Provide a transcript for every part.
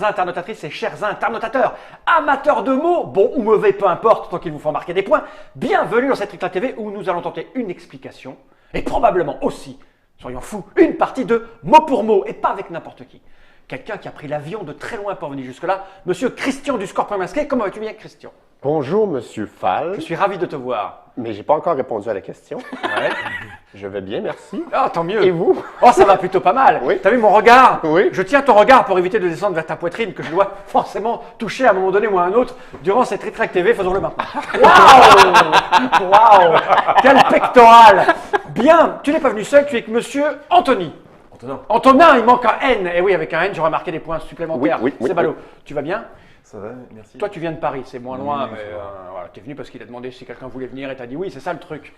chères internautatrices et chers internautateurs, amateurs de mots, bons ou mauvais, peu importe, tant qu'ils vous font marquer des points, bienvenue dans cette Trick Track TV où nous allons tenter une explication et probablement aussi, soyons fous, une partie de mot pour mot et pas avec n'importe qui. Quelqu'un qui a pris l'avion de très loin pour venir jusque-là, monsieur Christian du Scorpion Masqué. Comment vas-tu bien, Christian? Bonjour, Monsieur Fall. Je suis ravi de te voir. Mais j'ai pas encore répondu à la question. Ouais. Je vais bien, merci. Ah, tant mieux. Et vous? Oh, ça va plutôt pas mal. Oui. T'as vu mon regard? Oui. Je tiens ton regard pour éviter de descendre vers ta poitrine que je dois forcément toucher à un moment donné ou à un autre durant cette Trick Track TV. Faisons-le maintenant. Waouh! Waouh! Quel pectoral! Bien, tu n'es pas venu seul, tu es avec monsieur Anthony. Antonin, il manque un N. Et oui, avec un N, j'aurais marqué des points supplémentaires. Oui, c'est ballot. Tu vas bien? Ça va, merci. Toi, tu viens de Paris, c'est moins loin, mais ça va. voilà, tu es venu parce qu'il a demandé si quelqu'un voulait venir et tu as dit oui, c'est ça le truc.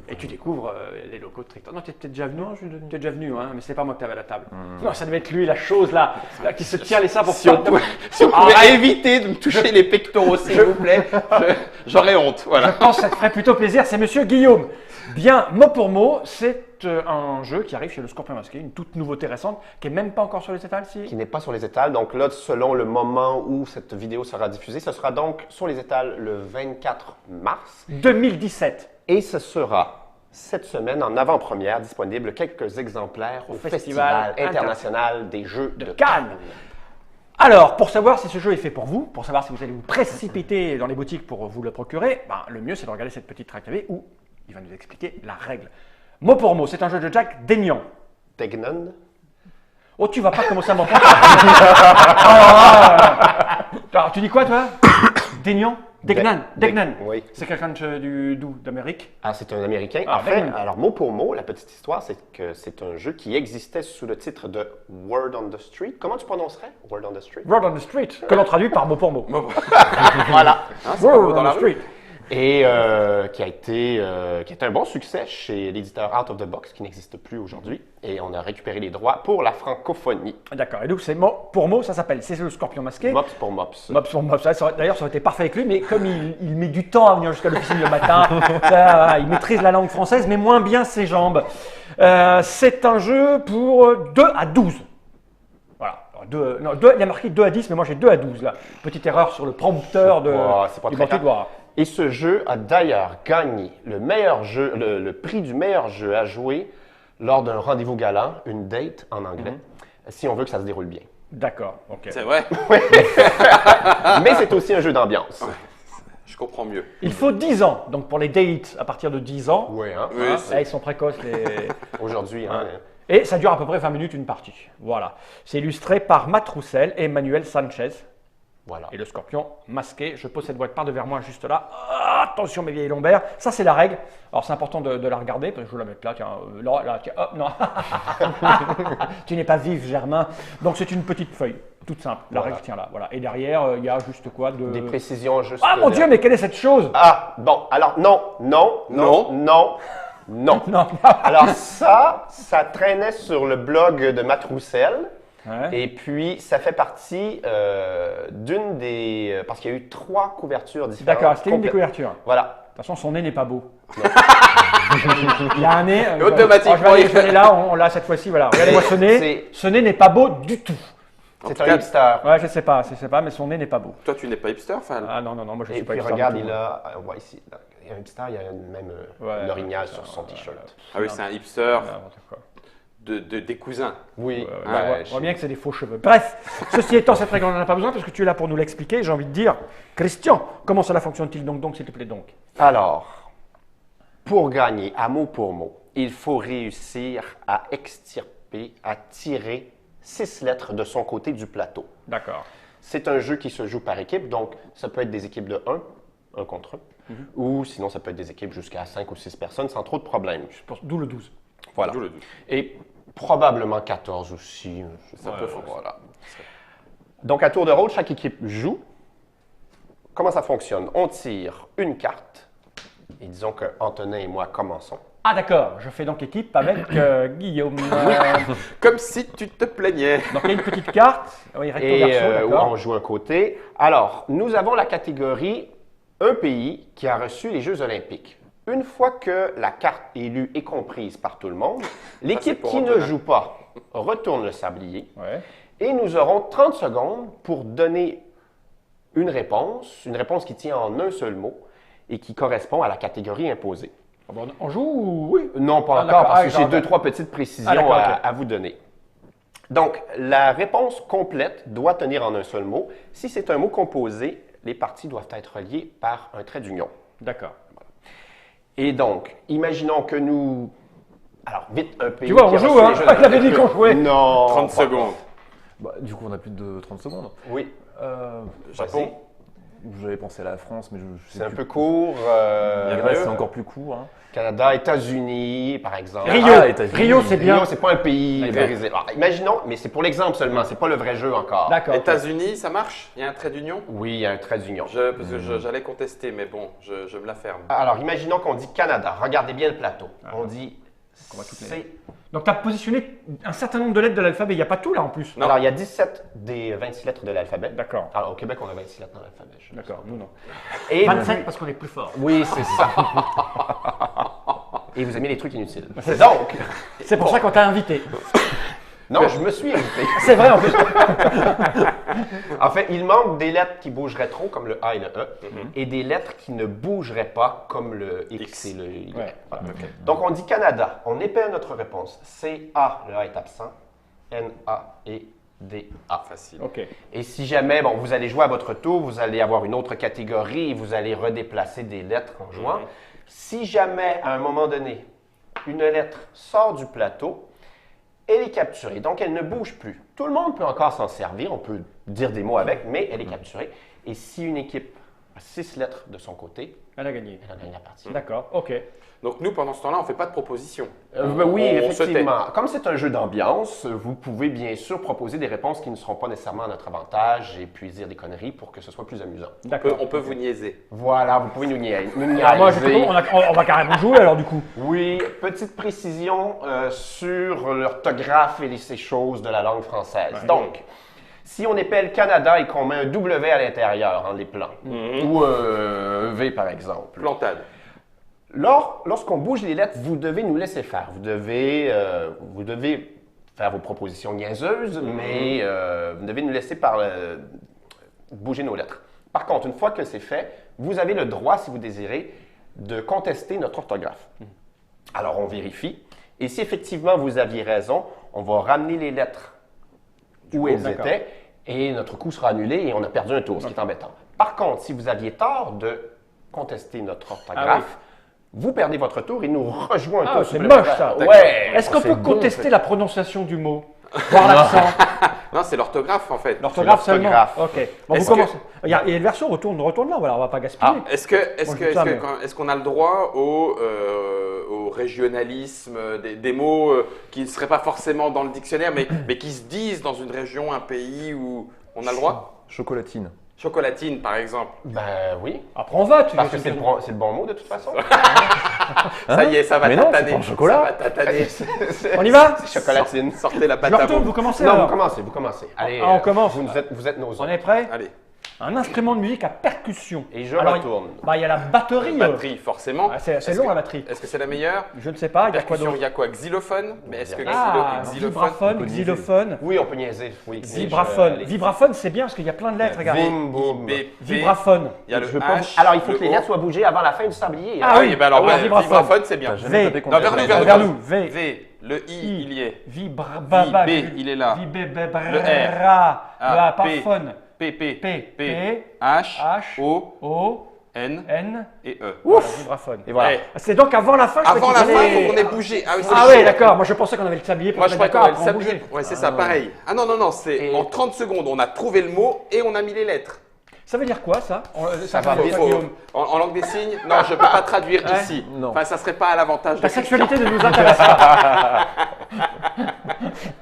Et tu découvres les locaux de Trick Track. Non, tu es peut-être déjà venu. Non, je suis déjà venu. Tu es déjà venu, hein, mais c'est pas moi que tu avais à la table. Non, ça devait être lui, la chose là qui se tient les seins pour Si on pouvait Arrête. éviter de me toucher les pectoraux, s'il vous plaît, j'aurais honte. Voilà. Je pense que ça te ferait plutôt plaisir, c'est monsieur Guillaume. Bien, mot pour mot, c'est un jeu qui arrive chez le Scorpion Masqué, une toute nouveauté récente, qui n'est même pas encore sur les étals, si. Qui n'est pas sur les étals. Donc là, selon le moment où cette vidéo sera diffusée, ce sera donc sur les étals le 24 mars. 2017. Et ce sera cette semaine en avant-première disponible quelques exemplaires au Festival international des Jeux de Cannes. Alors, pour savoir si ce jeu est fait pour vous, pour savoir si vous allez vous précipiter dans les boutiques pour vous le procurer, ben, le mieux c'est de regarder cette petite Track TV où il va nous expliquer la règle. Mot pour mot, c'est un jeu de Jack Degnan. Degnan. Oh, tu vas pas commencer à m'entendre. Alors, tu dis quoi, toi? Degnan? Degnan. Degnan. Oui. C'est quelqu'un d'où? D'Amérique? Ah, c'est un Américain. Ah, En fait, Degnan. alors mot pour mot, la petite histoire, c'est que c'est un jeu qui existait sous le titre de Word on the Street. Comment tu prononcerais Word on the Street? Word on the Street, que l'on traduit par mot pour mot. Voilà. Hein, c'est pas beau Word dans on la the rue. Street. Et qui a été un bon succès chez l'éditeur Out of the Box, qui n'existe plus aujourd'hui. Et on a récupéré les droits pour la francophonie. D'accord, et donc c'est mot pour mot, ça s'appelle, c'est le Scorpion Masqué. Mops pour Mops. Mops pour Mops. D'ailleurs, ça aurait été parfait avec lui, mais comme il met du temps à venir jusqu'à l'officine le matin, ça, il maîtrise la langue française, mais moins bien ses jambes. C'est un jeu pour 2 à 12. Voilà. Alors, il y a marqué 2 à 10, mais moi j'ai 2 à 12 là. Petite erreur sur le prompteur C'est pas du très banquier de Loire. Et ce jeu a d'ailleurs gagné le meilleur jeu, le prix du meilleur jeu à jouer lors d'un rendez-vous galant, une date en anglais, si on veut que ça se déroule bien. D'accord, ok. C'est vrai, Mais c'est aussi un jeu d'ambiance. je comprends mieux. Il faut 10 ans, donc pour les dates à partir de 10 ans, Oui, hein? Oui, là, ils sont précoces les... Aujourd'hui, hein? Et ça dure à peu près 20 minutes une partie. Voilà. C'est illustré par Matt Roussel et Manuel Sanchez. Voilà. Et le Scorpion Masqué. Je pose cette boîte par devers moi juste là. Ah, attention mes vieilles lombaires. Ça c'est la règle. Alors c'est important de la regarder. Parce que je vais la mettre là. Tiens, là, tiens. Hop, non. Tu n'es pas vif, Germain. Donc c'est une petite feuille. Toute simple. La Voilà. règle tient là. Voilà. Et derrière, il y a juste quoi de... Des précisions juste. Ah mon Dieu, mais quelle est cette chose? Ah, bon, alors non. Non. Non. Alors ça traînait sur le blog de Matt Roussel. Ouais. Et puis, ça fait partie d'une des... parce qu'il y a eu 3 couvertures différentes. D'accord, c'était une des couvertures. Voilà. De toute façon, son nez n'est pas beau. Il y a un nez. Automatiquement, je vais aller là, on l'a cette fois-ci. Voilà. Regardez-moi ce nez. c'est- Ce nez n'est pas beau du tout. C'est tout un cas- hipster. Ouais, je sais pas, mais son nez n'est pas beau. Toi, tu n'es pas hipster, Fall. Ah non, moi je Et suis pas puis, hipster regarde, du tout, il moi. a... on voit ici, il y a un hipster, il y a même Ouais, une orignal ouais, sur son ouais, t-shirt. Ah oui, c'est un hipster N'importe quoi. des cousins. Oui. Bah, Ouais, on voit bien que c'est des faux cheveux. Bref, ceci étant, cette règle, on n'en a pas besoin parce que tu es là pour nous l'expliquer. J'ai envie de dire, Christian, comment cela fonctionne-t-il donc, s'il te plaît, donc? Alors, pour gagner à mot pour mot, il faut réussir à extirper, à tirer 6 lettres de son côté du plateau. D'accord. C'est un jeu qui se joue par équipe, donc ça peut être des équipes de 1 contre 1, ou sinon ça peut être des équipes jusqu'à 5 ou 6 personnes sans trop de problèmes. D'où le 12. Voilà. D'où le doute. Et probablement 14 aussi. Ça peut fonctionner. Voilà. Donc à tour de rôle, chaque équipe joue. Comment ça fonctionne? On tire une carte, et disons que Antonin et moi commençons. Ah d'accord, je fais donc équipe avec Guillaume. Comme si tu te plaignais. Donc il y a une petite carte. Oui, recto Et verso, où d'accord. on joue un côté. Alors, nous avons la catégorie un pays qui a reçu les Jeux olympiques. Une fois que la carte est lue et comprise par tout le monde, l'équipe pour qui ne Antonin. joue pas retourne le sablier. Ouais. Et nous aurons 30 secondes pour donner une réponse qui tient en un seul mot et qui correspond à la catégorie imposée. Ah bon, on joue ou oui? Non, pas Ah, d'accord. encore, parce Ah, que j'ai 2-3 petites précisions d'accord, ok. à vous donner. Donc, la réponse complète doit tenir en un seul mot. Si c'est un mot composé, les parties doivent être reliées par un trait d'union. D'accord. Et donc, imaginons que nous... Alors, vite, un pays... Tu vois, on qui a joue, reçu hein? les Jeux Je l'avais dit qu'on jouait. Non. 30 pas- secondes. Bah, du coup, on a plus de 30 secondes. Oui. Japon. J'avais pensé à la France, mais je sais C'est un plus. peu court. La Grèce, c'est encore plus court. Hein. Canada, États-Unis, par exemple. Rio, Ah, États-Unis. Rio, c'est bien. Rio, c'est pas un pays, le D'accord. Brésil. Alors, imaginons, mais c'est pour l'exemple seulement, c'est pas le vrai jeu encore. D'accord. ok. États-Unis, ça marche? Il y a un trait d'union? Oui, il y a un trait d'union. Parce que j'allais contester, mais bon, je me la ferme. Alors, imaginons qu'on dit Canada. Regardez bien le plateau. On dit C. Donc, tu as positionné un certain nombre de lettres de l'alphabet. Il n'y a pas tout là en plus. Non. Alors, il y a 17 des 26 lettres de l'alphabet. D'accord. Alors, au Québec, on a 26 lettres dans l'alphabet. D'accord, nous non. Et 27 parce qu'on est plus fort. Oui, c'est ça. Et vous aimez les trucs inutiles. Donc, C'est pour ça qu'on t'a invité. non, je me suis invité. C'est vrai en plus. En fait, il manque des lettres qui bougeraient trop, comme le A et le E, et des lettres qui ne bougeraient pas, comme le X, et le Y. Ouais. Voilà. Donc, on dit Canada. On épelle notre réponse. C-A, le A est absent. N-A et D-A. Facile. Ok. Et si jamais, bon, vous allez jouer à votre tour, vous allez avoir une autre catégorie et vous allez redéplacer des lettres en jouant. Si jamais, à un moment donné, une lettre sort du plateau, elle est capturée, donc elle ne bouge plus. Tout le monde peut encore s'en servir, on peut dire des mots avec, mais elle est capturée. Et si une équipe a 6 lettres de son côté, Elle a gagné. elle a gagné la partie. D'accord, ok. Donc nous, pendant ce temps-là, on ne fait pas de proposition. Ben oui, On se tait. effectivement. Comme c'est un jeu d'ambiance, vous pouvez bien sûr proposer des réponses qui ne seront pas nécessairement à notre avantage et puis dire des conneries pour que ce soit plus amusant. D'accord. On peut vous niaiser. Voilà, vous pouvez nous niaiser. Alors moi, on va carrément jouer alors du coup. Oui, petite précision sur l'orthographe et ces choses de la langue française. Donc, si on épelle Canada et qu'on met un W à l'intérieur en les plans, ou un V par exemple, Plantade. lorsqu'on bouge les lettres, vous devez nous laisser faire. Vous devez faire vos propositions niaiseuses, mais vous devez nous laisser bouger nos lettres. Par contre, une fois que c'est fait, vous avez le droit, si vous désirez, de contester notre orthographe. Alors, on vérifie. Et si effectivement vous aviez raison, on va ramener les lettres où elles d'accord. étaient et notre coup sera annulé et on a perdu un tour, ce qui est embêtant. Par contre, si vous aviez tort de contester notre orthographe, vous perdez votre tour et nous rejouons un Ah, tour c'est supplémentaire. moche ça. Ouais. Est-ce qu'on c'est peut bon, contester ça. la prononciation du mot? Voir l'accent. Non, c'est l'orthographe en fait. L'orthographe seulement. l'orthographe. Ok. Bon, vous Est-ce commencez. Il y a une version retourne là, voilà, on va pas gaspiller. Est-ce qu'on a le droit au régionalisme, des mots qui ne seraient pas forcément dans le dictionnaire, mais qui se disent dans une région, un pays où on a le droit? Chocolatine. Chocolatine, par exemple. Ben oui. Après on vote. Parce que c'est le bon mot de toute façon. Ça y est, ça va Mais non, tataner. c'est pas un chocolat. Ça va tataner. On y va? C'est chocolatine. Sortez la Je pâte me à retourne, mots. vous commencez Non, alors. vous commencez. Allez, on commence. Vous êtes nos On hommes. est prêts? Allez, Un instrument de musique à percussion. Et je Alors, retourne. Il y a la batterie. batterie, forcément. Ah, c'est Est-ce long que- la batterie. Est-ce que c'est la meilleure? Je ne sais pas, il y a quoi Percussion, d'autre? il y a quoi? Xylophone? Mais est-ce que Ah, xylophone? vibraphone, peut niaiser. xylophone, Oui, on peut niaiser. Oui. vibraphone. Vibraphone, c'est bien parce qu'il y a plein de lettres, regarde. Boum, boum. Vibraphone. Il y a le Je veux pas- H. Alors, il faut le que les O. lettres soient bougées avant la fin du sablier. Ah hein. oui, ben alors, alors, ouais, vibraphone. vibraphone, c'est bien. T'as jamais V. tapé contre Non, vers la nous, table. vers Vers nous. nous, V. V. Le I, il y est. Vibraphone. B, il est là. Le R. La P. parphone. P, P, P. H, H. O, O. N N. et E. Voilà, vibraphone. Et voilà. Eh, C'est donc avant la fin. je Avant la crois qu'il fin, il fallait- faut qu'on ait bougé. Ah oui, c'est Ah chaud. oui, d'accord. Moi, je pensais qu'on avait le tablier pour Moi, se je mettre crois qu'on d'accord. avait le après, on sablier. bougeait. Ouais, c'est ça, pareil. Ah non, c'est Et- en 30 secondes, on a trouvé le mot et on a mis les lettres. Ça veut dire quoi, ça? Ça va vite. Guillaume. En langue des signes, non, je ne peux pas traduire Ouais. ici. Non. Enfin, ça serait pas à l'avantage Ta de sexualité ne nous intéresse pas.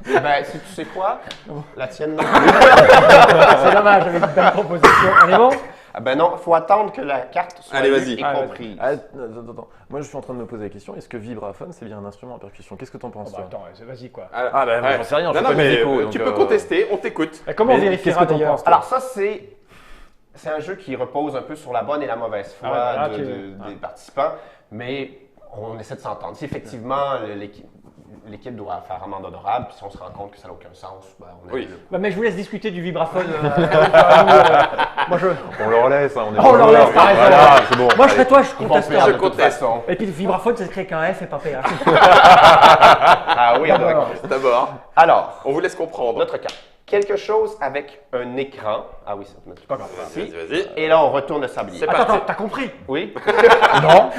Ben, tu sais quoi? La tienne non plus. C'est dommage, j'avais une belle proposition. On est bon? Ah ben non, il faut attendre que la carte soit Allez, lue vas-y. et Ah, comprise. Ah, attends. Moi, je suis en train de me poser la question, est-ce que vibraphone, c'est bien un instrument à percussion? Qu'est-ce que t'en penses, toi? Attends, vas-y quoi. Ah, bah, moi, j'en sais rien, je Non, fais non, pas de mais musico, tu donc, peux contester, on t'écoute. Et comment on Mais vérifiera qu'est-ce que t'en d'ailleurs? penses, toi? Alors ça, c'est un jeu qui repose un peu sur la bonne et la mauvaise foi Ah ouais, voilà, des participants, mais on essaie de s'entendre. Si effectivement l'équipe doit faire amende honorable, puis si on se rend compte que ça n'a aucun sens, ben, on Oui. annule. Bah, mais je vous laisse discuter du vibraphone. Moi, On leur laisse, hein, on est On leur laisse, t'as raison. Voilà, c'est bon. moi je serais toi, je Ils vont conteste. perdre Je de toute conteste. façon. Et puis le vibraphone, ça s'écrit qu'un F et pas PH. Ah oui, on est d'accord. D'abord, Alors, on vous laisse comprendre. notre cas. Quelque chose avec un écran. Ah oui, ça te met Pas grave. Vas-y, vas-y. Et là, on retourne le sablier. C'est Attends, parti. attends, t'as compris? Oui. Non.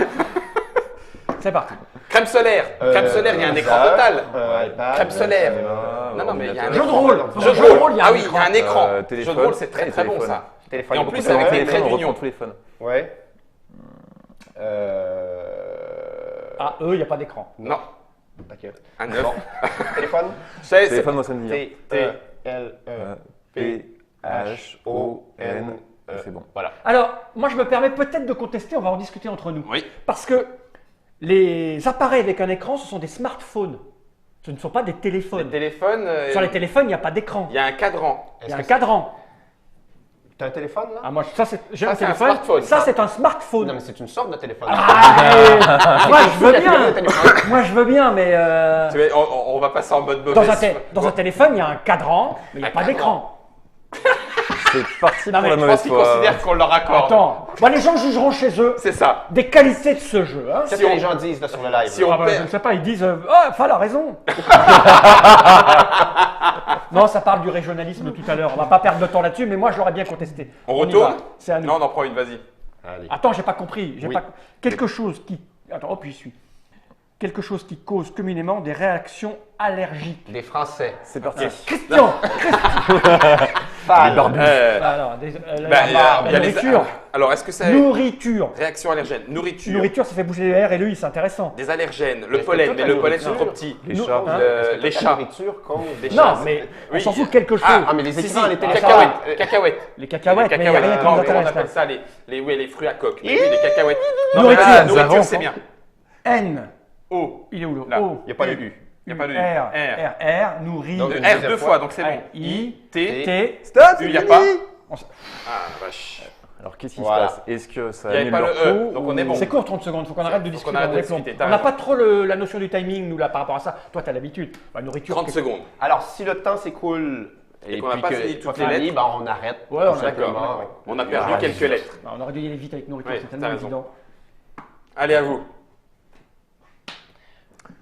C'est parti. Crème solaire. Crème solaire, il y a un écran total. Crème solaire. Non, mais il y a un Jeu de écran. rôle. Jeu de rôle. il y a un Ah oui, il y écran. a un écran. Jeu de Téléphone. rôle, c'est très très bon Téléphone. ça. Téléphone. Et en plus, avec les traits on d'union. reprend tous les phones. Ouais. Ah, eux, il n'y a pas d'écran. Non, Ok. un 9. Téléphone. C'est Téléphone, moi ça me dit. T-E-L-E. P-H-O-N. C'est bon. Voilà. Alors, moi, je me permets peut-être de contester, on va en discuter entre nous. Oui. Parce que les appareils avec un écran, ce sont des smartphones. Ce ne sont pas des Les téléphones. téléphones, Sur les téléphones, il n'y a pas d'écran. il y a un cadran. Il y a un cadran. T'as un téléphone là? Ah, moi, ça, j'ai Ça, un c'est un téléphone. smartphone, Ça, ça. c'est un smartphone. Non, mais c'est une sorte de téléphone. Moi, je veux la bien. télé, le téléphone. Moi, je veux bien, mais On va passer en mode dans, mauvaise. dans un téléphone, il y a un cadran, mais il n'y a Un pas cadran. d'écran. C'est parti Non, pour mais la je Je pense mauvaise qu'ils foi. considèrent qu'on leur accorde. Attends, moi, les gens jugeront chez eux C'est ça. des qualités de ce jeu. Hein. Qu'est-ce Si que on- les gens disent là sur le live? si on- Ah bah, perd. je ne sais pas, ils disent Fall a raison. Non, ça parle du régionalisme tout à l'heure. On va pas perdre de temps là-dessus, mais moi je l'aurais bien contesté. On y retourne va. C'est à nous. Non, on en prend une, vas-y. Allez. Attends, j'ai pas compris. Oui. Quelque chose qui. Attends, hop, j'y suis. Quelque chose qui cause communément des réactions allergiques. Les Français. C'est parti. Christian. Fall. Alors, Il y a les- nourriture. Alors, est-ce que c'est Nourriture. réaction allergène? Nourriture. Nourriture, ça fait bouger les airs et lui, c'est intéressant. Des allergènes. Le Est-ce que pollen, toute mais la le pollen c'est nourriture- trop petit. Les Nous- chats. hein. Les La chats. nourriture cause des Non, chats. mais on Oui. s'en fout de quelque chose. Ah, mais les Si, si, équipements, les téléphones. cacahuètes. Cacahuètes. Les cacahuètes, mais il n'y a rien qui nous Comment on intéresse. appelle là. ça les fruits à coque. Mais oui, les cacahuètes. Non, mais Nourriture. voilà, nourriture, Zarant. c'est bien. N. O. Il est où le Là. O? Il n'y a pas de U. Il n'y a pas de U. R. R. R. R. Nourrit. Donc, R deuxième deux fois. fois, donc c'est bon. I. T. T. Stop, U, il n'y a pas. On s- Ah, vache. Alors qu'est-ce qui Voilà. se passe? Est-ce que ça Il y avait annule pas leur le E, coup donc on est bon. C'est court, 30 secondes. Il faut qu'on arrête de Faut discuter. qu'on arrête on de est plomb. discuter, t'as On n'a raison. pas trop la notion du timing, nous, là, par rapport à ça. Toi, tu as l'habitude. Bah, nourriture. 30 secondes. Alors, si le temps s'écoule Et qu'on n'a pas fini toutes les fini, lettres. ben, on arrête. Ouais, tout on est simplement. d'accord. On a perdu Ah, quelques lettres. Bah, on aurait dû y aller vite avec nourriture. Ouais, C'est t'as tellement raison. évident. Allez, à vous.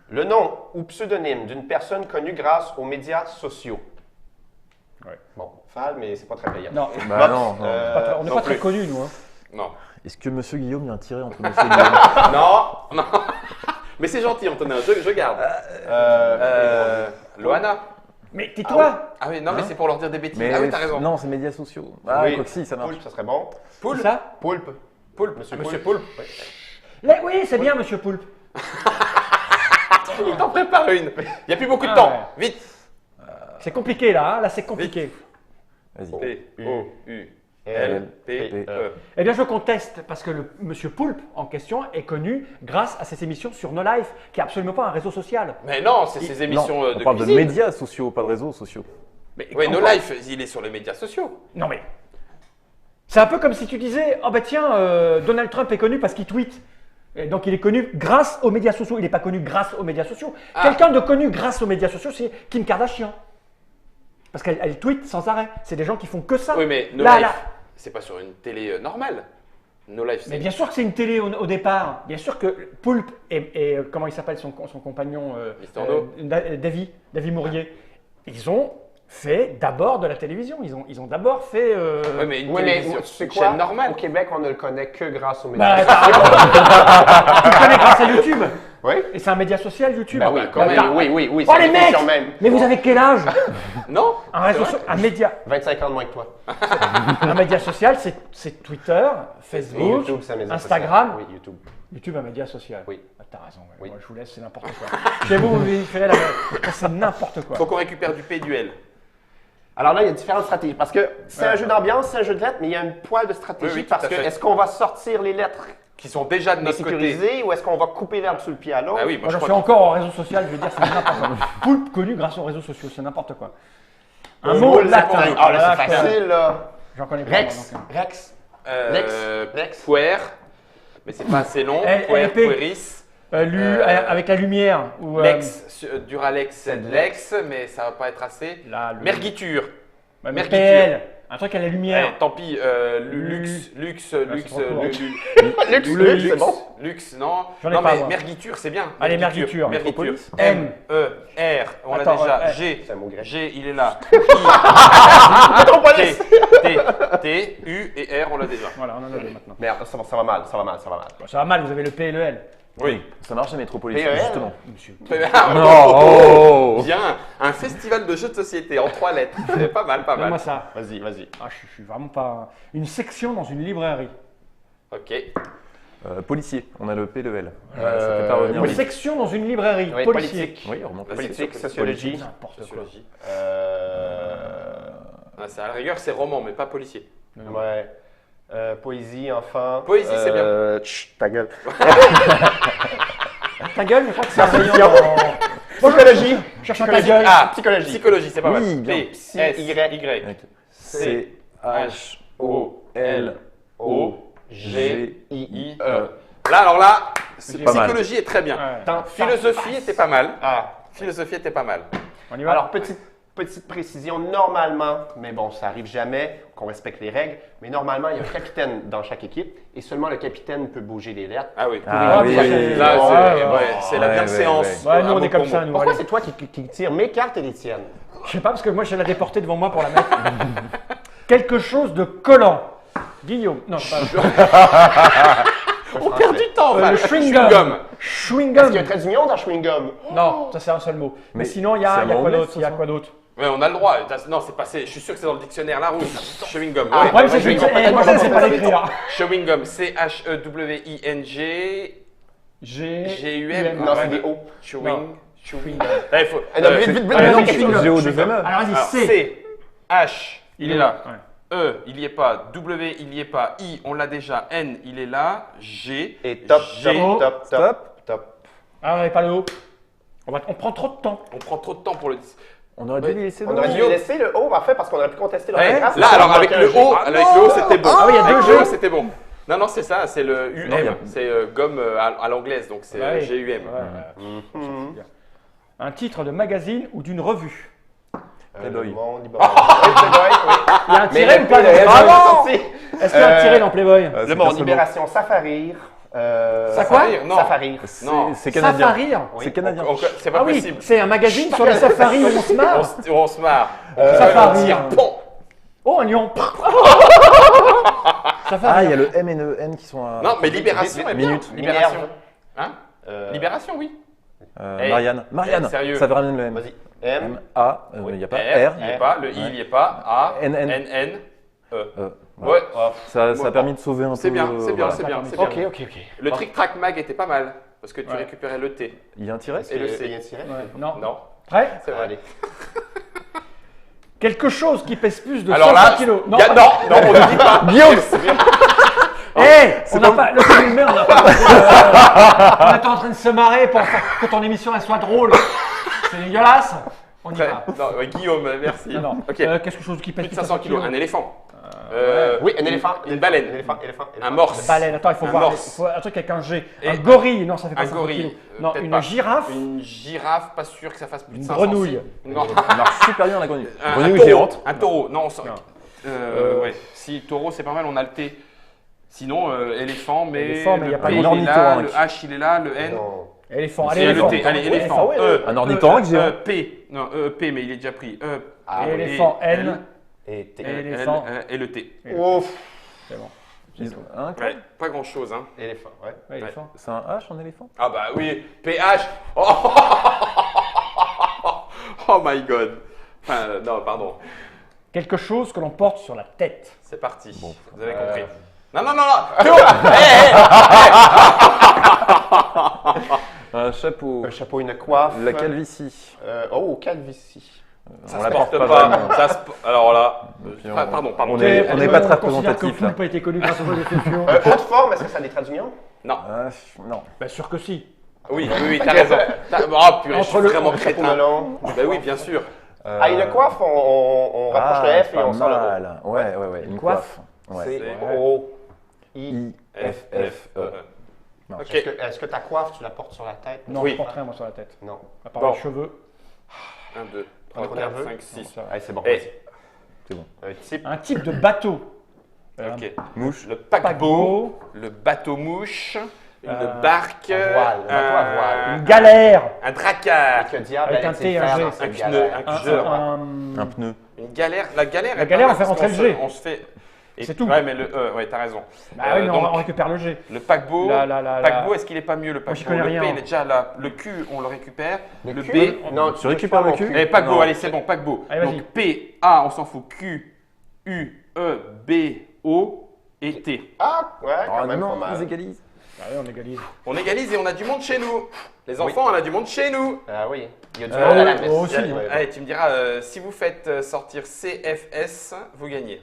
Le nom ou pseudonyme d'une personne connue grâce aux médias sociaux. Ouais. Bon, Fall, mais c'est pas très payant. Non, Bah non, non. on n'est non pas très plus. connus, nous. Hein. Non. Est-ce que Monsieur Guillaume, il y a un tiré entre Monsieur Guillaume? Non, non. Mais c'est gentil, Antonin, je garde. Loana. Mais tais-toi. Ah oui, non, mais c'est pour leur dire des bêtises. Mais Ah oui, t'as raison. Non, c'est médias sociaux. Ah, Oui. quoi que si, ça marche. Poulpe, ça serait bon. Poulpe. C'est ça Poulpe. Poulpe. Monsieur Poulpe. Oui, c'est bien, monsieur Poulpe. Il t'en prépare une. Il n'y a plus beaucoup de Ah temps. ouais. Vite. C'est compliqué, là. Hein. Là, c'est compliqué. Vas-y. P-O-U-L-P-E. Eh bien, je conteste parce que le monsieur Poulpe en question est connu grâce à ses émissions sur No Life, qui n'est absolument pas un réseau social. Mais non, c'est ces Non, émissions on de parle cuisine. de médias sociaux, pas de réseaux sociaux. Mais Oui, No encore- Life, il est sur les médias sociaux. Non, mais c'est un peu comme si tu disais oh bah tiens, Donald Trump est connu parce qu'il tweet. Et donc il est connu grâce aux médias sociaux. Il n'est pas connu grâce aux médias sociaux. Ah. Quelqu'un de connu grâce aux médias sociaux, c'est Kim Kardashian. Parce qu'elle tweet sans arrêt. C'est des gens qui font que ça. Oui, mais No Là, Life, là. c'est pas sur une télé normale. No Life, Mais c'est. bien sûr que c'est une télé au départ. Bien sûr que Poulpe et comment il s'appelle son compagnon Mistando. Davy Mourier, ils ont fait d'abord de la télévision. Ils ont d'abord fait. Oui, mais une Oui, mais télévision, tu sais une quoi? chaîne normale. Au Québec, on ne le connaît que grâce aux médias. Bah, t'as raison. Tu le connais grâce à YouTube. Oui? Et c'est un média social, YouTube. Ben oui, quand même. oui, Oh c'est les une mecs question même. Mais vous avez quel âge? Non. Un réseau C'est vrai. un média, 25 ans de moins que toi. un média social, c'est Twitter, Facebook, YouTube, c'est un média Instagram. social. Oui, YouTube. YouTube, un média social. Oui. Ah, t'as raison. Ouais. Oui. Moi, je vous laisse, c'est n'importe quoi. Chez vous, vous ferez la même. C'est n'importe quoi. Faut qu'on récupère du P et du L. Alors là, il y a différentes stratégies. Parce que c'est un jeu d'ambiance, c'est un jeu de lettres, mais il y a une poil de stratégie. Oui, oui, tout parce à que fait. est-ce qu'on va sortir les lettres Qui sont déjà de notre côté. sécurisées ou est-ce qu'on va couper l'herbe sous le pied à l'autre? Ah oui, moi Moi, je j'en crois suis encore au réseau social, je veux dire, c'est n'importe quoi. Poulpe connu grâce aux réseaux sociaux, c'est n'importe quoi. Un mot Moule latin. latin. Ah là, Voilà, c'est facile, là. J'en connais pas. Rex. moi, donc, Rex. Lex. Puer, mais c'est pas assez long. L- Puer, LP. pueris. Avec la lumière. Ou, Duralex, c'est Lex, mais ça va pas être assez. Mergiture. Ouais, Mergiture. PL, un truc à la lumière. Allez, tant pis, Lux, c'est trop court. Lux, c'est bon. Lux, non. J'en ai Non, pas, mais moi. Mergiture, c'est bien. Allez, Mergiture. Métropolis. M, E, R, on l'a Attends, déjà. G, C'est un mot grec. G, il est là. Métropolis. T, U et R, on l'a déjà. Voilà, on en a deux maintenant. Merde, ça va mal. Bon, ça va mal, vous avez le P et le L. Oui. Ça marche à Métropolis, PEL. justement. Oh, bien, un festival de jeux de société en 3 lettres. C'est pas mal, pas Donne-moi mal. ça. Vas-y. Ah, je suis vraiment pas. Une section dans une librairie. Ok. Policier, on a le P, le L. Ça fait pas revenir Une vite. section dans une librairie. Oui, Policier. politique. Oui, on remonte. Politique, sociologie. N'importe quoi. Sociologie. Euh, À la rigueur, c'est roman, mais pas policier. Ouais. Poésie, enfant. Poésie, c'est bien. Chut, ta gueule. Ta gueule, je crois que c'est un rayon dans... Psychologie. Cherche ta gueule. Ah, Psychologie. Psychologie, c'est pas mal. Oui, bien. P, S, Y. C, H, O, L, O, G, I, E. E. Là, alors là, Pas mal. psychologie est très bien. Ouais. Philosophie était pas mal. Ah. Philosophie était pas mal. On y va. Alors, petite précision, normalement, mais bon, ça arrive jamais qu'on respecte les règles, mais normalement, il y a un capitaine dans chaque équipe et seulement le capitaine peut bouger les lettres. Ah oui. Ah oui. Là, Ouais, c'est la ouais, bienséance. Ouais, nous à on est comme Mokomo. ça, nous. Pourquoi allez. c'est toi qui tires mes cartes et les tiennes? Je sais pas, parce que moi je la déporter devant moi pour la mettre. Quelque chose de collant. Guillaume. Non, pas. On perd du temps. Le Val. chewing-gum. Est-ce qu'il y a un Chewing-gum. trait d'union dans chewing gum? Non, ça c'est un seul mot. Mais Mais sinon, il y c'est a un mot quoi anglais, d'autre? ça, Il y a ça quoi d'autre? Ouais, on a le droit. Non, c'est passé. Je suis sûr que c'est dans le dictionnaire Larousse. Chewing gum. Ah, Le problème, c'est que chewing gum. moi je ne sais pas l'écrire. Chewing gum. C-H-E-W-I-N-G. G-U-M. Non, c'est des O. Chewing. Chewing. Là, il faut. Non, vite, vite, vite, non, vite, chewing vite. gum. Géo, Chewing deuxième gum. E. Alors vas-y, Alors, C. C. H. Il est là. Ouais. E, il n'y est pas. W, il n'y est pas. I, on l'a déjà. N, il est là. G. Et top, G. top. Ah, on n'avait pas le haut. On prend trop de temps. On prend trop de temps pour le. On aurait dû Ouais. lui laisser On le aurait dû Guillaume. laisser le O, parfait, parce qu'on aurait pu contester Ouais. l'orthographe. Là, alors avec le O, c'était bon. Ah oui, il y a deux Avec jeux. le O, c'était bon. Non, c'est ça, c'est le Non, il y a- UM. C'est gomme à l'anglaise, donc c'est Ouais. GUM. Ouais. Un titre de magazine ou d'une revue. Playboy. Le Monde, Libre. Oui, Playboy, oui. Il y a un Mais tiret ou pas le Playboy, Bravo. sorti. Est-ce qu'il y a un tiret dans Playboy? C'est Le qu'un Monde, seul Libération, Safarir. Ça quoi? Non. Safarir. mot. Non. C'est canadien. Safari. C'est canadien. C'est pas Ah oui, possible. c'est un magazine sur les safaris où on se marre. On se marre. Safari. On tire, bon. Oh, un lion. Safari. Ah, il y a le M et le N qui sont à. Non, mais Libération est bien. Minute. Libération. Minerve. Hein Libération, oui. Hey. Marianne. Marianne. Sérieux. Ça veut rien le M. Vas-y. M. M, A, il Oui. n'y a pas R, R. il n'y est pas. Le I, il n'y est pas. A, N, N. N, E. Voilà. Ouais. Ça a Bon. permis de sauver un peu. C'est bien, c'est bien, voilà. c'est bien, c'est bien. Ok. Le Trick Track Mag était pas mal. Parce que tu Ouais. récupérais le T. Il y a un tiret Et le Il y a C. un tiret? Ouais, non. Non, Prêt? c'est vrai. Allez. Quelque chose qui pèse plus de Alors 120 là, kilos. non, on ne dit pas. Guillaume. On n'a pas. Le filmeur, on n'a pas. On était en train de se marrer pour faire que ton émission elle soit drôle. C'est dégueulasse. On y Très- va. Non, Guillaume, merci. Non. Ok. Quelque chose qui pèse Plus de 500 kilos. Un éléphant. Oui, un éléphant. Une baleine. Éléphant. Un morse. Baleine, attends, il faut Un voir. morse. Il faut un truc avec un G. Et- Un gorille, non, ça fait pas Un 500 gorille. kilos. Non, peut-être une pas. girafe. Une girafe, pas sûr que ça fasse plus de Une 500. grenouille. Non. Ça marche super bien la grenouille. Un Grenouille taureau. géante. Un taureau. Non, on sent. Non. Ouais. Si taureau, c'est pas mal, on a le T. Sinon, éléphant, mais. Éléphant, mais le y a pas P, de il est là, ornithorynque. le H, il est là, le N. Non. Éléphant. Et Allez, le éléphant. T. Allez, éléphant. oui, E. Un ornithorynque géant. P. Non, P, mais il est déjà pris. E. Ah, et- Éléphant, et- N. Et T. L, Éléphant. et le T. Ouf. C'est bon. Hein, Ouais, pas grand chose, hein. Éléphant, ouais. Ouais, éléphant. C'est un H en éléphant? Ah bah oui, PH. Oh, oh my god. Enfin, non, pardon. Quelque chose que l'on porte sur la tête. C'est parti. Vous avez compris. Non, non, non, non. Un chapeau. Un chapeau, une coiffe. La calvitie. Calvitie. Ça On se la porte porte pas. pas vraiment. Ça se... Alors là, Puis pardon. on n'est pas très considère que représentatif là. Poulpe a été connu grâce aux jeux sociaux. Haute forme, est-ce que ça a des traits d'union? Non. Non. Bien sûr que si. Oui, t'as raison. Oh purée, je suis Entre le- vraiment Chapeau crétin. melon. Bah oui, bien sûr. Une coiffe, on rapproche le F et pas on sort le O. mal. Ouais. Une coiffe. coiffe. Ouais. C'est C'est- O. I. I, F, F, E. Ok. Est-ce que ta coiffe, tu la portes sur la tête? Non, Oui. je porte rien moi sur la tête. Non. À part Bon. les cheveux. 1, 2, On 3, est 4, nerveux? 5, 6. Allez, c'est bon. Et- vas-y. C'est bon. Un type. Un type de bateau. Ok. Mouche. Le paquebot, Paquebot. le bateau-mouche, une Euh, barque, un voile, un bateau à voile. Une galère. un dracard, Avec le diable, Avec un avec ses T, un fers G. dans cette Un pneu, galère. un cuiseur. Un pneu. une galère. La galère, La est galère, pas on fait mal rentrer parce le qu'on G. On se fait. C'est tout. Ouais, mais ouais, t'as raison. Bah oui, mais donc, on récupère le G. le paquebot, La- paquebot, est-ce qu'il est pas mieux le Moi, j'y paquebot? connais Le rien. P, il est déjà là. Le Q, on le récupère. Le cul, B, non, Tu récupères le cul? Eh, paquebot, Non. allez, c'est bon, paquebot. Allez, vas-y. Donc P, A, on s'en fout. Q, U, E, B, O et T. Ah, ouais, quand Oh même pas non, mal. ils égalisent. Ah oui, on égalise. On égalise et on a du monde chez nous. Les enfants, on a du monde chez nous. Ah oui, il y a du monde à la messe. aussi, Ouais, hein. ouais. Allez, tu me diras, si vous faites sortir CFS, vous gagnez.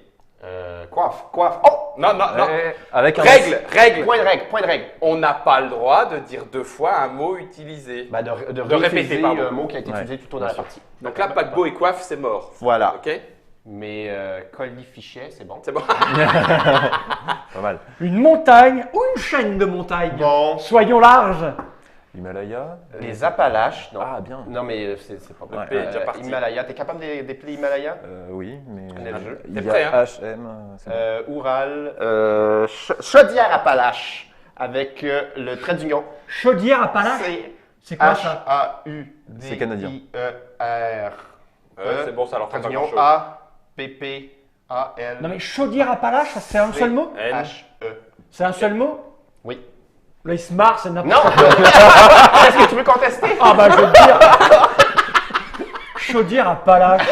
Coiffe. Oh! Non, non, non. Avec un Règle. Point de règle. On n'a pas le droit de dire 2 fois un mot utilisé. Bah, de répéter, réutiliser pardon. un mot qui a été Ouais, utilisé tout au long de la partie. Donc là, paquebot et coiffe, c'est mort. Voilà. Ok? Mais colifichet, c'est bon. C'est bon. Pas mal. Une montagne ou une chaîne de montagnes. Bon. Soyons larges. Himalaya. Les Appalaches, non. Ah, bien. Non, mais c'est pas bon. Ouais, P est déjà parti. Himalaya, t'es capable d'épeler Himalaya? Oui, mais. Connais le jeu. Il T'es y prêt, a hein? HM. c'est bon. Oural. Chaudière-Appalaches. Avec le trait d'union. Chaudière à Palache. C'est quoi ça? H-A-U-D-I-E-R. C'est canadien. C'est bon, ça alors Trait fait pas d'union grand-chose. A-P-P-A-L. Non mais chaudière à Palache, c'est un seul mot? N. H-E. C'est un seul mot? Oui. Là il se marre, c'est Non! n'importe quoi. Est-ce que tu veux contester? Ah bah je veux te dire. Chaudière à Palache.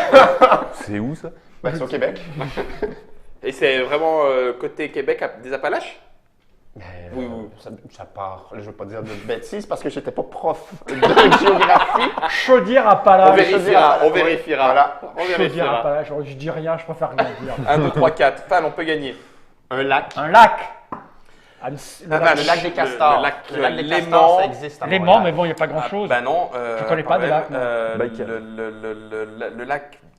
C'est où ça? Ben, c'est au Québec. Et c'est vraiment côté Québec des Appalaches? Oui, oui. Ça part. Je ne veux pas dire de bêtises parce que j'étais pas prof de géographie. Chaudière à On Palache. vérifiera, on Oui, vérifiera. voilà. On Chaudière à vérifiera. Palache. Je dis rien, je préfère rien dire. 1, 2, 3, 4. Fan, on peut gagner. Un lac. Un lac. Ah, le Le lac des Castors. le lac des Léman. Castors, ça existe à Léman, Montréal. mais bon, il n'y a pas grand chose. Bah non. Je connais pas de lac, moi. Baïkal.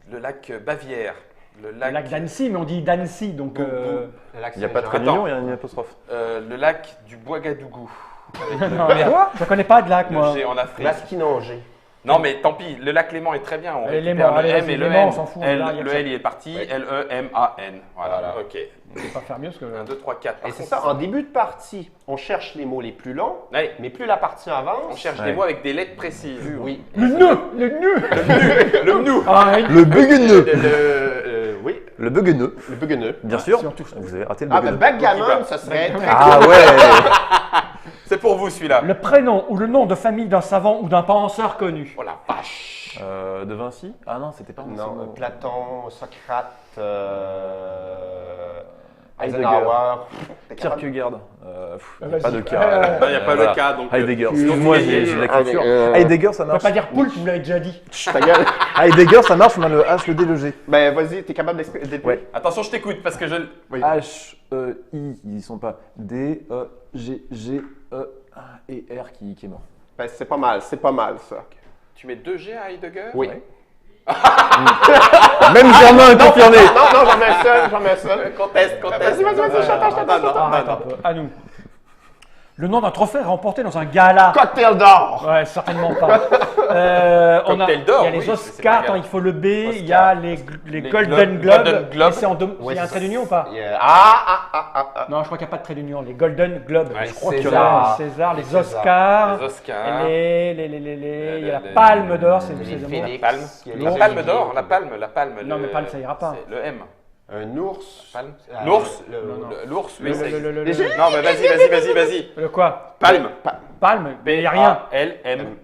Le lac Bavière. Le lac d'Annecy, mais on dit d'Annecy, donc. Le lac Il n'y a pas de trait Saint-Jean. d'union, il y a une apostrophe. Le lac du Ouagadougou. Non, mais quoi? Je connais pas de lac, moi. Le G en Afrique. Masquinongé. Non, mais tant pis, le lac Léman est très bien. On Allez, récupère Léman, le allez, M et le Léman, N. on s'en fout, L, là, il y a le que ça. L, il est parti. L-E-M-A-N. Voilà, ok. Je peux pas faire mieux parce que. 1, 2, 3, 4. Et c'est ça, en début de partie, on cherche les mots les plus longs, Allez, mais plus la partie avance. on cherche Ouais. des mots avec des lettres précises. Oui. Le nœud! Le nœud! Le mnou. Ah, oui. Le bugueneux. Oui, Le bugueneux. le bugueneux. Bien sûr. si on touche ça. Vous avez raté le Ah, ben bugueneux. backgammon, ça serait très Ah ouais. C'est pour vous celui-là. Le prénom ou le nom de famille d'un savant ou d'un penseur connu. Oh la vache. De Vinci? Ah non, c'était pas Vinci. Non, Platon, Socrate, Heidegger. Eisenhower. Kierkegaard. Il n'y a Vas-y. pas de cas. Il n'y a pas Voilà. le cas, donc. Heidegger. sinon, Excuse-moi, vous gagnez. j'ai de la culture. Heidegger. Heidegger, ça On peut marche. pas dire poulpe, vous l'avez déjà dit. Chut, ta gueule. Heidegger, ça marche, on a le H, le D, le G. Ben vas-y, t'es capable d'expliquer. Ouais. Attention, je t'écoute parce que je. Oui. H, E, I, ils sont pas. D, E, G, G, E et R qui est mort. Ben c'est pas mal ça. Tu mets 2 G à Heidegger? Oui. Ouais. Même Germain est confirmé. Non, j'en mets un seul. Conteste. Vas-y, j'attends. Arrête un peu. À nous. Le nom d'un trophée remporté dans un gala. Cocktail d'or. Ouais, certainement pas. Cocktail d'or, Il y a les oui, c'est pas Oscars, grave. attends, il faut le B, il y Oscar. a les Golden Golden Globes. Globe. Et c'est il y a un trait d'union ou pas? Yeah. Non, je crois qu'il n'y a pas de trait d'union. Les Golden Globes. Ouais, Je crois César. qu'il y a César, les Oscars. Les Oscars. Il y a la Palme d'or, c'est Les des mots. Phoenix. Palme. Il y a les La Oliviers. palme d'or, la palme. Non, mais palme, ça ira pas. C'est le M. Un ours. Palme. Ah, L'ours. le- L'ours, oui, c'est. le- Non, mais vas-y. Le quoi? Palme. Palme, il n'y a rien. P-A-L-M.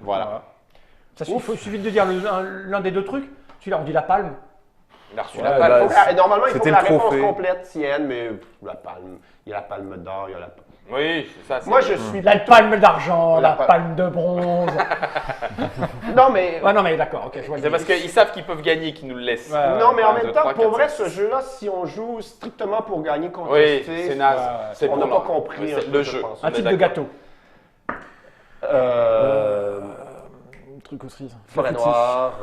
Voilà. Ça, il suffit de dire l'un des deux trucs. Celui-là, on dit la palme. Il a reçu Ouais, la bah, palme. Normalement, il faut C'était que la le réponse trophée. complète tienne, mais la palme. Il y a la palme d'or, il y a la palme. Oui, c'est ça. c'est- Moi, je suis. La palme d'argent, La la palme. palme de bronze. Non, mais. Ouais, non, mais d'accord, ok, je vois C'est l'idée. parce qu'ils savent qu'ils peuvent gagner qu'ils nous le laissent. Ouais. Non, mais en Un, même deux, temps, trois, pour quatre, vrai, cinq, ce jeu-là, si on joue strictement pour gagner, Oui, contester, c'est naze. ouais. C'est On bon, n'a là. pas compris Oui, un c'est peu, le je jeu. pense. Un On est type de d'accord. gâteau. Truc aux cerises. Forêt noire,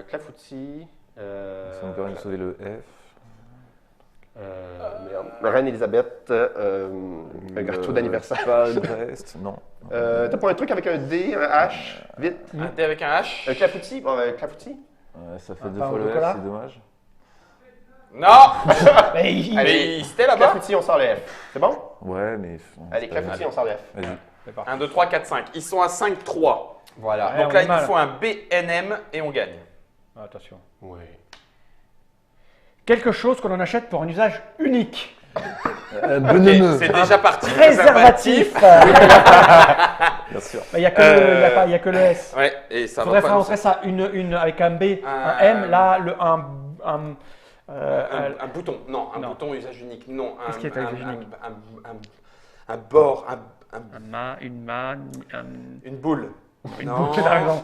clafoutis. Ça me permet de sauver le F. Merde. Reine Elisabeth, un gâteau d'anniversaire. Pas Brest, non. T'as pas un truc avec un D, un H, vite? Un dé avec un H. Un clafoutis? Bon, un clafoutis? Ouais, ça fait Un deux pain fois au le S, chocolat. c'est dommage. Non. Mais il- Allez, c'était là-bas. Clafoutis, on sort le F. C'est bon? Ouais, mais. Allez, clafoutis, on sort le F. Vas-y. 1, 2, 3, 4, 5. Ils sont à 5-3. Voilà. Ouais, Donc on là, est il mal. nous faut un BNM et on gagne. Attention. Oui. Quelque chose qu'on en achète pour un usage unique. Ok, Beneneux. c'est déjà parti. Préservatif. Bien sûr. Il n'y a, que le- il y a pas- il y a que le S. Ouais, et ça Il faudrait va faire pas. rentrer ça avec un B, un M, là, Un bouton. Non, un non. bouton usage unique. Non. Qu'est-ce qui est à usage unique Un bord. Une boule. Une Non, boule, t'as raison.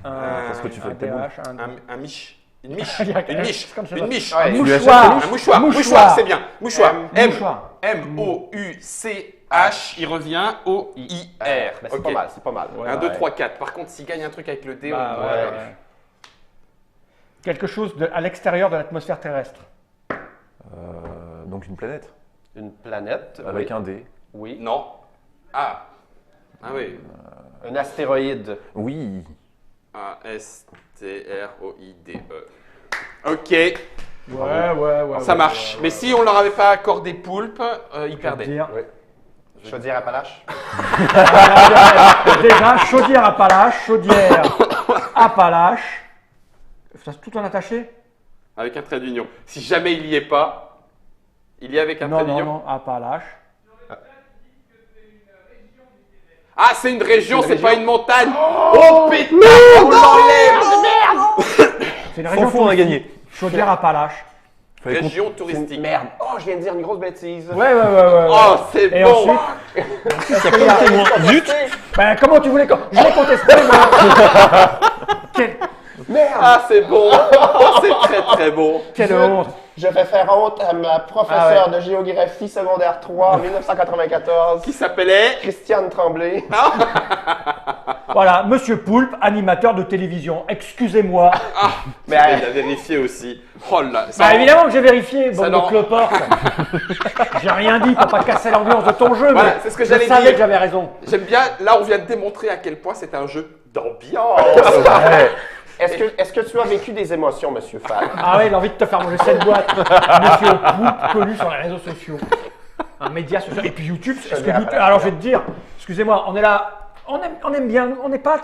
Parce que tu fais un avec tes boules. DH, un mich. Une miche. Il y a- Une miche. comme ça. Une miche. Ouais. Un Tu lui achètes mouchoir. les Un mouchoir. Mouchoir. Mouchoir, c'est bien. Mouchoir. Mouchoir. M-O-U-C-H. Il revient O-I-R. Ben, c'est pas mal, c'est pas mal. 1, 2, 3, 4. Par contre, s'il gagne un truc avec le D, Bah, on ouais, ouais. ouais. Quelque chose à l'extérieur de l'atmosphère terrestre. Donc une planète. Une planète. Avec oui. un D. Oui. Non. Ah. Ah oui. Un astéroïde. Oui. A-S-T-R-O-I-D-E. Ok. Ouais. Ça marche. Mais si on leur avait pas accordé poulpe, ils perdaient. Dire. Oui. Chaudière Appalaches. Déjà, chaudière Appalaches, chaudière Appalaches. Ça, tout en attaché? Avec un trait d'union. Si jamais il y est pas, il y est avec un Non, trait non, d'union. non, Appalaches. Ah, c'est une région, C'est c'est une pas région. une montagne. Oh putain, on l'enlève. C'est une S'en région fout, on a touristique. gagné. Chaudière Appalaches. Fallait qu'on- Région touristique. Merde. Oh, je viens de dire une grosse bêtise. Ouais. Oh, c'est Et bon. ensuite, Zut. ben, comment tu voulais je l'ai contesté, moi. Merde. Ah, c'est bon. Oh, c'est très très bon. Quelle honte. Je vais faire honte à ma professeure de géographie secondaire 3 en 1994. Qui s'appelait Christiane Tremblay. Voilà, Monsieur Poulpe, animateur de télévision. Excusez-moi. Mais Mais il a vérifié aussi. Oh là. ça- Bah évidemment que j'ai vérifié, bande de leur- cloportes. J'ai rien dit pour pas casser l'ambiance de ton jeu, Voilà, mais c'est ce que je j'allais savais dire. que j'avais raison. J'aime bien. Là, on vient de démontrer à quel point c'est un jeu d'ambiance. Ouais. est-ce que tu as vécu des émotions, Monsieur Fall? Ah ouais, il a envie de te faire manger cette boîte. Monsieur Poulpe, connu sur les réseaux sociaux. Un média social. Et puis YouTube, est-ce que YouTube... Alors je vais te dire, excusez-moi, on est là, on aime bien, on n'est pas...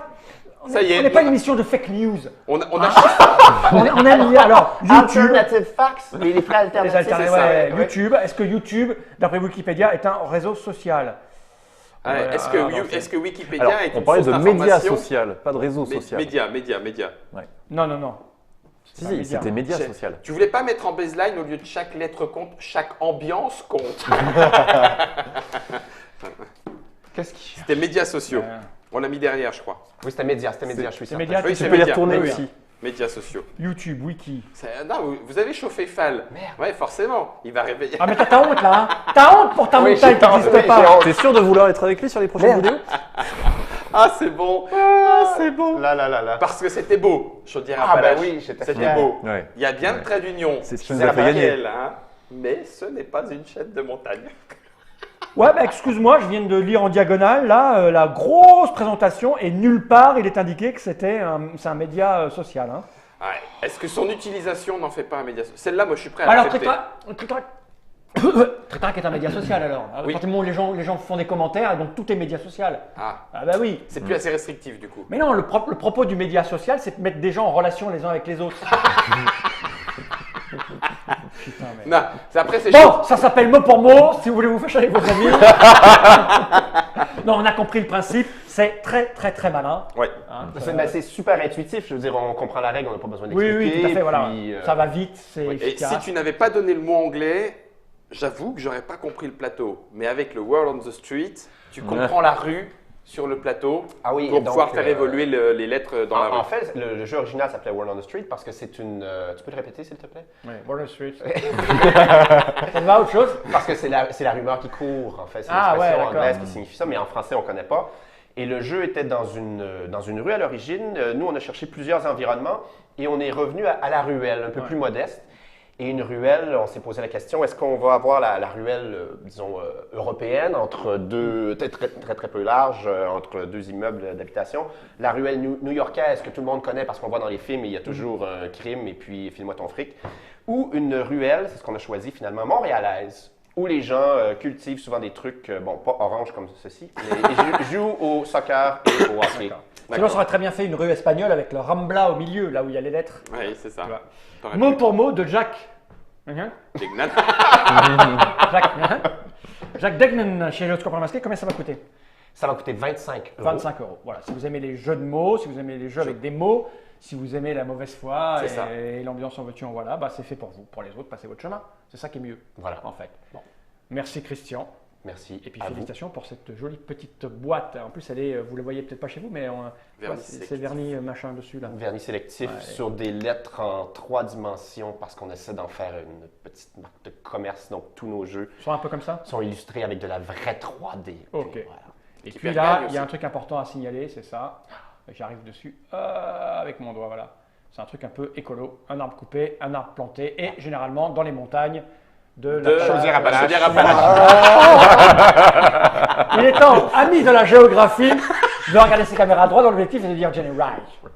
Ça y est. On n'est pas une émission de fake news. On a On aime bien. Alors, YouTube, Alternative Facts, les faits les alternatifs. alternatives, c'est ça, ouais, ouais. YouTube, est-ce que YouTube, d'après Wikipédia, est un réseau social? Ouais, Ouais, est-ce alors, est-ce que Wikipédia Alors, est on une parlait source de médias d'information social, pas de réseau social. Média. Non. Si, pas si, média. c'était médias J'ai- social. Tu voulais pas mettre en baseline au lieu de chaque lettre compte, chaque ambiance compte. Qu'est-ce qui... C'était médias sociaux. Ouais. On l'a mis derrière, je crois. Oui, c'était média, je suis C'est certain. média, Oui, c'est c'est Tu peux les médias. retourner Oui, oui. aussi. Médias sociaux. YouTube, Wiki. Non, vous avez chauffé Fall. Merde. Ouais, forcément. Il va réveiller. Ah mais t'as honte là, hein. T'as honte pour ta Oui, montagne j'ai qui honte, n'existe oui, j'ai pas. honte. T'es sûr de vouloir être avec lui sur les prochaines vidéos? Ah, c'est bon. Ah, c'est bon. Là. Parce que c'était beau, Chaudière Ah, Appalaches. ben oui, j'étais C'était fier. beau. Ouais. Il y a bien de traits d'union. C'est ce qui nous a fait gagner. Raphaël, hein. Mais ce n'est pas une chaîne de montagne. Ouais, bah excuse-moi, je viens de lire en diagonale, là, la grosse présentation, et nulle part il est indiqué que c'est un média social. Hein. Ouais. Est-ce que son utilisation n'en fait pas un média social? Celle-là, moi, je suis prêt à Alors, l'accepter. Tritrac est un média social alors. Oui. À partir du moment où les gens font des commentaires, donc tout est média social. Ah, Ah bah oui. c'est plus assez restrictif, du coup. Mais non, le propos du média social, c'est de mettre des gens en relation les uns avec les autres. Putain, mais... Non, après, c'est Bon, ça s'appelle mot pour mot, si vous voulez vous fâcher avec vos amis. Non, on a compris le principe, c'est très malin. Ouais. Hein, C'est super intuitif, je veux dire, on comprend la règle, on n'a pas besoin oui, d'expliquer. oui, tout à fait, voilà. puis, Ça va vite, c'est Et efficace. si tu n'avais pas donné le mot anglais, j'avoue que j'aurais pas compris le plateau. Mais avec le Word on the Street, tu comprends la rue sur le plateau Ah oui, pour et donc, pouvoir faire évoluer les lettres dans la rue. En fait, le jeu original s'appelait World on the Street parce que c'est une... tu peux le répéter, s'il te plaît? Ouais, Wall Street. Ça te va autre chose? Parce que c'est la rumeur qui court, en fait. C'est Ah, l'expression ouais, d'accord. anglaise qui signifie ça, mais en français, on ne connaît pas. Et le jeu était dans une rue à l'origine. Nous, on a cherché plusieurs environnements et on est revenu à la ruelle, un peu Ouais. plus modeste. Et une ruelle, on s'est posé la question, est-ce qu'on va avoir la ruelle, disons, européenne, entre deux, très, très, très, très peu large, entre deux immeubles d'habitation? La ruelle new-yorkaise que tout le monde connaît parce qu'on voit dans les films, il y a toujours un crime et puis file-moi ton fric. Ou une ruelle, c'est ce qu'on a choisi finalement, montréalaise, où les gens cultivent souvent des trucs, bon, pas orange comme ceci, mais jouent au soccer et au hockey. Sinon, ça aurait très bien fait une rue espagnole avec le Rambla au milieu, là où il y a les lettres. Oui, c'est ça. Mot pour mot de Jack. Degnan. Jacques Degnan chez L'Autre Masqué, combien ça va coûter? Ça va coûter 25 €. 25 €. Voilà, si vous aimez les jeux de mots, si vous aimez les jeux avec des mots, si vous aimez la mauvaise foi et l'ambiance en veux-tu en voilà, bah c'est fait pour vous. Pour les autres, passez votre chemin. C'est ça qui est mieux. Voilà. En fait. Bon. Merci Christian. Merci. Et puis à félicitations pour cette jolie petite boîte. En plus, elle est, vous ne la voyez peut-être pas chez vous, mais c'est vernis machin dessus là. Vernis sélectif sur des lettres en 3 dimensions parce qu'on essaie d'en faire une petite marque de commerce. Donc tous nos jeux Sont un peu comme ça. sont illustrés avec de la vraie 3D. Ok. Puis, voilà. Et Qui puis fait là, gagne il y a un aussi. truc important à signaler, c'est ça. J'arrive dessus avec mon doigt, voilà. C'est un truc un peu écolo. Un arbre coupé, un arbre planté et généralement dans les montagnes de Chaudière-Appalaches. Il est temps, amis de la géographie, de regarder ses caméras droit dans l'objectif et de dire Jenny Rice.